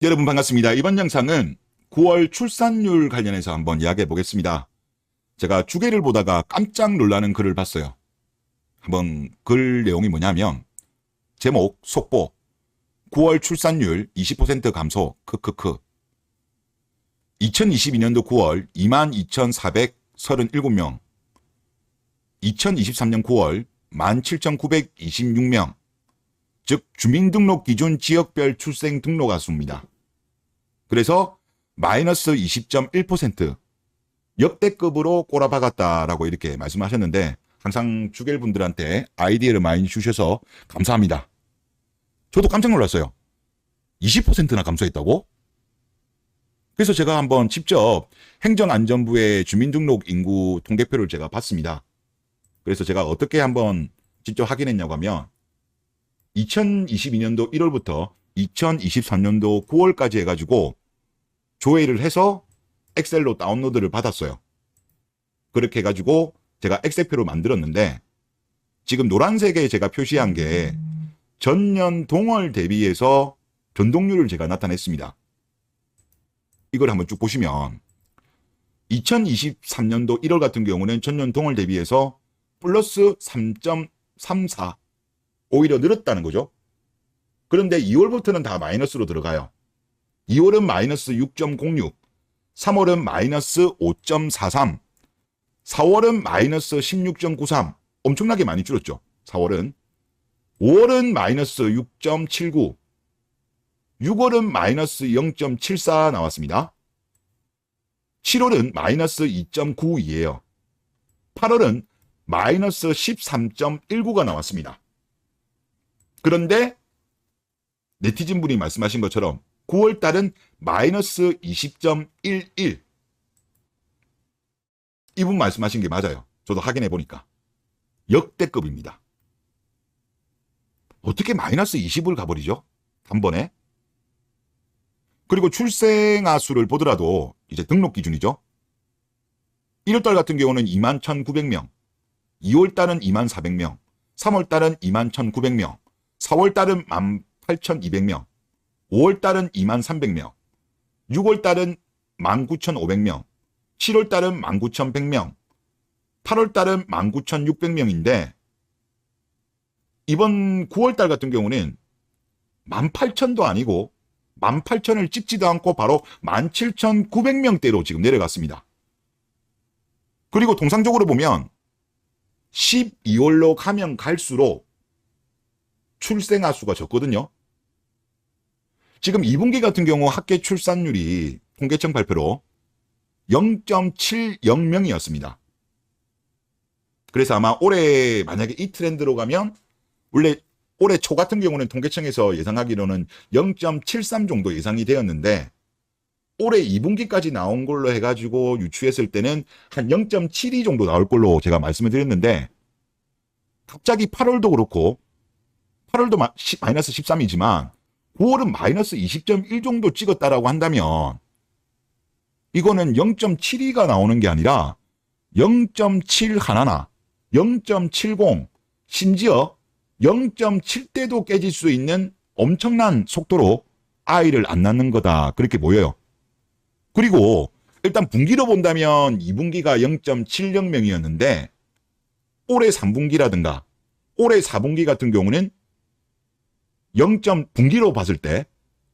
여러분 반갑습니다. 이번 영상은 9월 출산율 관련해서 한번 이야기해 보겠습니다. 제가 주계를 보다가 깜짝 놀라는 글을 봤어요. 한번 글 내용이 뭐냐면 제목 속보 9월 출산율 20% 감소 크크크 2022년도 9월 22,437명 2023년 9월 17,926명 즉 주민등록 기준 지역별 출생 등록아 수입니다. 그래서 마이너스 20.1% 역대급으로 꼬라박았다라고 이렇게 말씀하셨는데 항상 주겔분들한테 아이디어를 많이 주셔서 감사합니다. 저도 깜짝 놀랐어요. 20%나 감소했다고? 그래서 제가 한번 직접 행정안전부의 주민등록 인구 통계표를 제가 봤습니다. 그래서 제가 어떻게 한번 직접 확인했냐고 하면 2022년도 1월부터 2023년도 9월까지 해가지고 조회를 해서 엑셀로 다운로드를 받았어요. 그렇게 해가지고 제가 엑셀표로 만들었는데 지금 노란색에 제가 표시한 게 전년 동월 대비해서 변동률을 제가 나타냈습니다. 이걸 한번 쭉 보시면 2023년도 1월 같은 경우는 전년 동월 대비해서 플러스 3.34 오히려 늘었다는 거죠. 그런데 2월부터는 다 마이너스로 들어가요. 2월은 마이너스 6.06, 3월은 마이너스 5.43, 4월은 마이너스 16.93, 엄청나게 많이 줄었죠. 4월은. 5월은 마이너스 6.79, 6월은 마이너스 0.74 나왔습니다. 7월은 마이너스 2.92예요. 8월은 마이너스 13.19가 나왔습니다. 그런데 네티즌 분이 말씀하신 것처럼 9월 달은 마이너스 20.11. 이분 말씀하신 게 맞아요. 저도 확인해 보니까. 역대급입니다. 어떻게 마이너스 20을 가버리죠? 단번에. 그리고 출생아 수를 보더라도 이제 등록 기준이죠. 1월 달 같은 경우는 21,900명, 2월 달은 24,400명, 3월 달은 21,900명, 4월 달은 18,200명, 5월 달은 23,300명, 6월 달은 19,500명, 7월 달은 19,100명, 8월 달은 19,600명인데 이번 9월 달 같은 경우는 18,000도 아니고 18,000을 찍지도 않고 바로 17,900명대로 지금 내려갔습니다. 그리고 통상적으로 보면 12월로 가면 갈수록 출생아 수가 적거든요. 지금 2분기 같은 경우 합계 출산율이 통계청 발표로 0.70명이었습니다. 그래서 아마 올해 만약에 이 트렌드로 가면 원래 올해 초 같은 경우는 통계청에서 예상하기로는 0.73 정도 예상이 되었는데 올해 2분기까지 나온 걸로 해가지고 유추했을 때는 한 0.72 정도 나올 걸로 제가 말씀을 드렸는데 갑자기 8월도 그렇고 8월도 마이너스 13이지만 9월은 마이너스 20.1 정도 찍었다라고 한다면 이거는 0.72가 나오는 게 아니라 0.7 하나나 0.70 심지어 0.7대도 깨질 수 있는 엄청난 속도로 아이를 안 낳는 거다 그렇게 보여요. 그리고 일단 분기로 본다면 2분기가 0.70명이었는데 올해 3분기라든가 올해 4분기 같은 경우는 분기로 봤을 때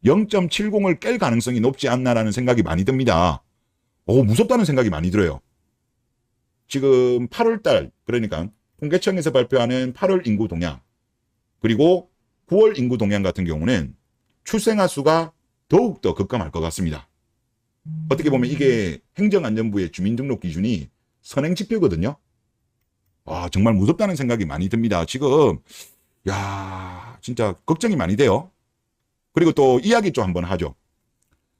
0.70을 깰 가능성이 높지 않나라는 생각이 많이 듭니다. 무섭다는 생각이 많이 들어요. 지금 8월달 그러니까 통계청에서 발표하는 8월 인구 동향 그리고 9월 인구 동향 같은 경우는 출생아 수가 더욱더 급감할 것 같습니다. 어떻게 보면 이게 행정안전부의 주민등록 기준이 선행지표거든요. 정말 무섭다는 생각이 많이 듭니다. 지금 진짜 걱정이 많이 돼요. 그리고 또 이야기 좀 한번 하죠.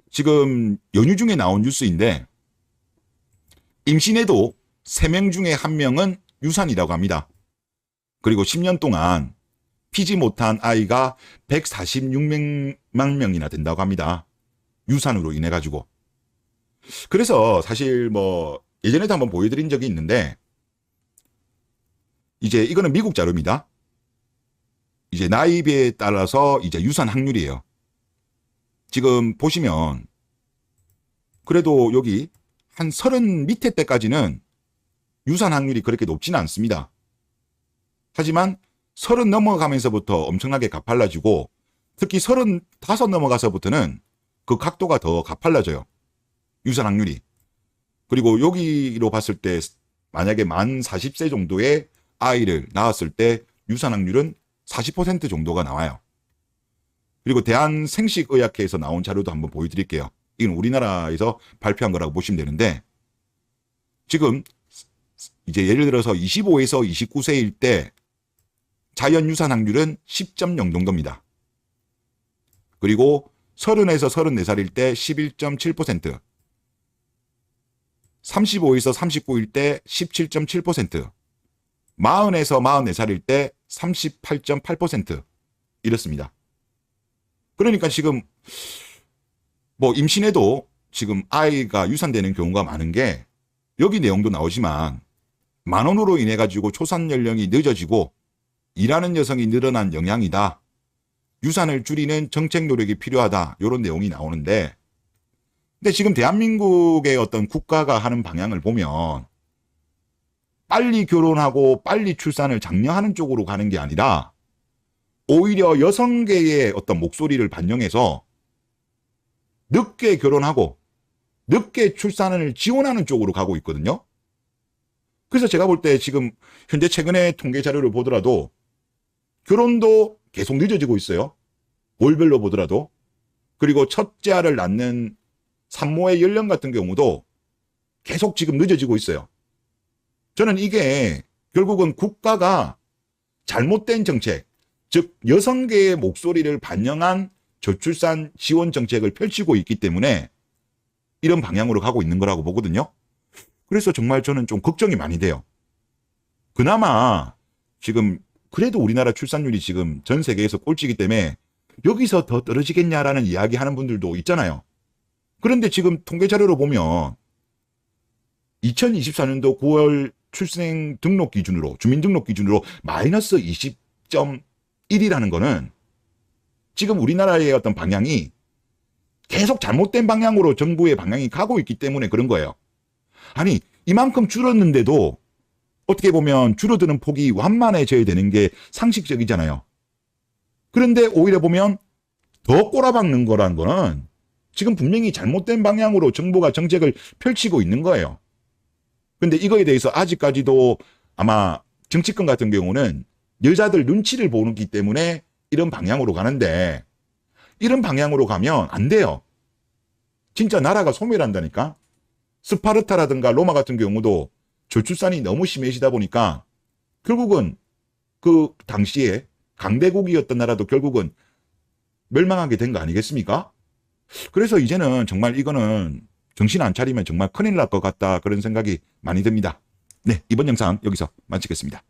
지금 연휴 중에 나온 뉴스인데 임신해도 3명 중에 1명은 유산이라고 합니다. 그리고 10년 동안 피지 못한 아이가 146만 명이나 된다고 합니다. 유산으로 인해 가지고. 그래서 사실 예전에도 한번 보여드린 적이 있는데 이제 이거는 미국 자료입니다. 이제 나이에 따라서 이제 유산 확률이에요. 지금 보시면 그래도 여기 한 30 밑에 때까지는 유산 확률이 그렇게 높지는 않습니다. 하지만 30 넘어가면서부터 엄청나게 가팔라지고 특히 35 넘어가서부터는 그 각도가 더 가팔라져요. 유산 확률이. 그리고 여기로 봤을 때 만약에 만 40세 정도의 아이를 낳았을 때 유산 확률은 40% 정도가 나와요. 그리고 대한생식의학회에서 나온 자료도 한번 보여드릴게요. 이건 우리나라에서 발표한 거라고 보시면 되는데 지금 이제 예를 들어서 25에서 29세일 때 자연 유산 확률은 10.0 정도입니다. 그리고 30에서 34살일 때 11.7%, 35에서 39일 때 17.7%, 40에서 44살일 때 38.8% 이렇습니다. 그러니까 지금 뭐 임신해도 지금 아이가 유산되는 경우가 많은 게 여기 내용도 나오지만 만원으로 인해 가지고 초산 연령이 늦어지고 일하는 여성이 늘어난 영향이다. 유산을 줄이는 정책 노력이 필요하다. 이런 내용이 나오는데 근데 지금 대한민국의 어떤 국가가 하는 방향을 보면 빨리 결혼하고 빨리 출산을 장려하는 쪽으로 가는 게 아니라 오히려 여성계의 어떤 목소리를 반영해서 늦게 결혼하고 늦게 출산을 지원하는 쪽으로 가고 있거든요. 그래서 제가 볼 때 지금 현재 최근의 통계 자료를 보더라도 결혼도 계속 늦어지고 있어요. 월별로 보더라도. 그리고 첫째 알을 낳는 산모의 연령 같은 경우도 계속 지금 늦어지고 있어요. 저는 이게 결국은 국가가 잘못된 정책, 즉 여성계의 목소리를 반영한 저출산 지원 정책을 펼치고 있기 때문에 이런 방향으로 가고 있는 거라고 보거든요. 그래서 정말 저는 좀 걱정이 많이 돼요. 그나마 지금 그래도 우리나라 출산율이 지금 전 세계에서 꼴찌이기 때문에 여기서 더 떨어지겠냐라는 이야기 하는 분들도 있잖아요. 그런데 지금 통계 자료로 보면 2024년도 9월 출생 등록 기준으로, 주민등록 기준으로 마이너스 20.1이라는 거는 지금 우리나라의 어떤 방향이 계속 잘못된 방향으로 정부의 방향이 가고 있기 때문에 그런 거예요. 아니, 이만큼 줄었는데도 어떻게 보면 줄어드는 폭이 완만해져야 되는 게 상식적이잖아요. 그런데 오히려 보면 더 꼬라박는 거란 거는 지금 분명히 잘못된 방향으로 정부가 정책을 펼치고 있는 거예요. 근데 이거에 대해서 아직까지도 아마 정치권 같은 경우는 여자들 눈치를 보기 때문에 이런 방향으로 가는데 이런 방향으로 가면 안 돼요. 진짜 나라가 소멸한다니까. 스파르타라든가 로마 같은 경우도 저출산이 너무 심해지다 보니까 결국은 그 당시에 강대국이었던 나라도 결국은 멸망하게 된 거 아니겠습니까? 그래서 이제는 정말 이거는 정신 안 차리면 정말 큰일 날 것 같다 그런 생각이 많이 듭니다. 네, 이번 영상 여기서 마치겠습니다.